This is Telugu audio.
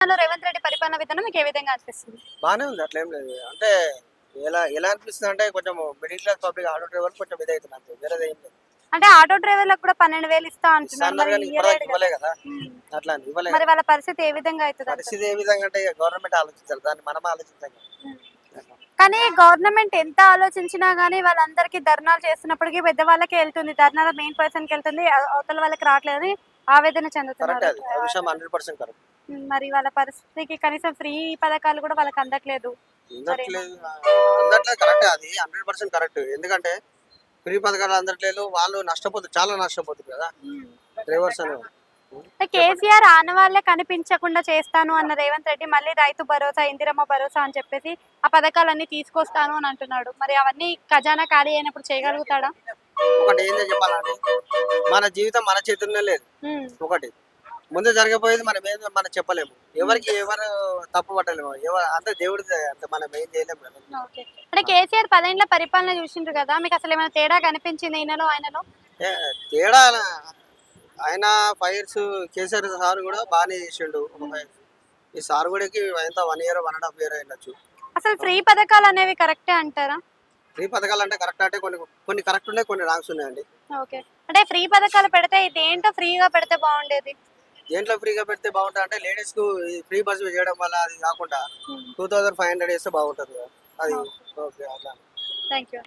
రేవంత్ రెడ్డి పరిపాలన విధానం మీకు ఏ విధంగా అనిపిస్తుంది? బానే ఉంది. అట్లేం లేదు. అంటే ఎలా ఎలా అనిపిస్తుందంటే కొంచెం మిడిల్ క్లాస్ పబ్లిక్ ఆటో డ్రైవర్‌లు కొంచెం ఇదైతుంది అంతే. వేరేదేం లేదు. అంటే ఆటో డ్రైవర్లకు కూడా 12,000 ఇస్తా ఇస్తా అంటున్నారు. అన్నారు మరి గానీ ఇప్పటిదాకా ఇయ్యలేడు ఇవ్వలే కదా! గదా! హ్మ్. అట్లా అని ఇవ్వలే మరి గదా! వాళ్ళ పరిస్థితి ఏ విధంగా అయితదంటారు? పరిస్థితి ఏ విధంగా అంటే ఇగ గవర్నమెంట్ ఆలోచించాలి. దాన్ని మనం ఆలోచించం కదా! హ్మ్. అట్లా. కానీ గవర్నమెంట్ ఎంత ఆలోచించినా గానీ వాళ్ళందరికీ ధర్నాలు చేస్తున్నప్పటికి పెద్దవాళ్ళకే ఎళ్తుంది. ధర్నాలో మెయిన్ పర్సన్‌కెళ్తుంది. అవతల వాళ్ళకి రావట్లేదని ఆవేదన కరెక్టే చెందుతున్నారు. అది. ఆ విషయం 100% కరెక్ట్. మరి వాళ్ళ పరిస్థితికి కనీసం ఫ్రీ పథకాలు కూడా వాళ్ళకి అందట్లేదు. అందట్లేదు మరేమంటారు? అందట్లేదు కరెక్టే అది 100% కరెక్ట్. ఎందుకంటే ఫ్రీ పథకాలు అందట్లేదు. వాళ్ళు చాలా నష్టపోతుర్రు గదా! హ్మ్. డ్రైవర్స్ అనేవాళ్ళు. చెప్పండి. కేసీఆర్ ఆనవాళ్ళే కనిపించకుండా చేస్తాను అన్న రేవంత్ రెడ్డి మళ్ళీ రైతు భరోసా, ఇందిరమ్మ భరోసా అని చెప్పేసి ఆ పథకాలన్నీ తీసుకొస్తాను అని అంటున్నాడు. మరి అవన్నీ ఖజానా ఖాళీ అయినప్పుడు చేయగలుగుతాడా? ఒకటి ఏందో చెప్పాలంటే మన జీవితం మన చేతుల్లోనే లేదు. హ్మ్. ఒకటి. ముందు జరగబోయేది మనం చెప్పలేము. హ్మ్. ఎవరు తప్పు పట్టలేము. అంతా దేవుడిదే అంతే మనం ఏం చేయలేము కదా! ఓకే. అంటే కేసీఆర్ 10 ఏళ్ల పరిపాలన చూసిండ్రు కదా! మీకసలేమైనా తేడా కనిపించిందా ఈయనలో, ఆయనలో? ఏ తేడా ఆయన 5 ఇయర్స్ కేసీఆర్ సార్ కూడా బానే చేసిండు. ఒక హ్మ్. 5 ఇయర్స్. ఈ సార్ గూడాకి ఎంత 1 ఇయర్, 1 ½ ఇయర్ అయ్యుండొచ్చు. అసలు ఆ! ఫ్రీ పథకాలనేవి కరెక్టే అంటారా? ఫ్రీ పథకాలంటే కరెక్ట్ అంటే కొన్ని కరెక్ట్ ఉన్నాయి. కొన్ని రాంగ్స్ ఉన్నాయండి. ఓకే. అంటే ఫ్రీ పథకాలు పెడితే దేంట్లో ఫ్రీగా పెడితే బావుండేది? దేంట్లో ఫ్రీగా పెడితే బావుంటదంటే లేడీస్‌కు ఈ ఫ్రీ బస్ చేయడం వల్ల అది కాకుండా హ్మ్. 2500 ఇస్తే బాగుంటది కదా! అది ఓకే. ఓకే. అట్లా. Thank you.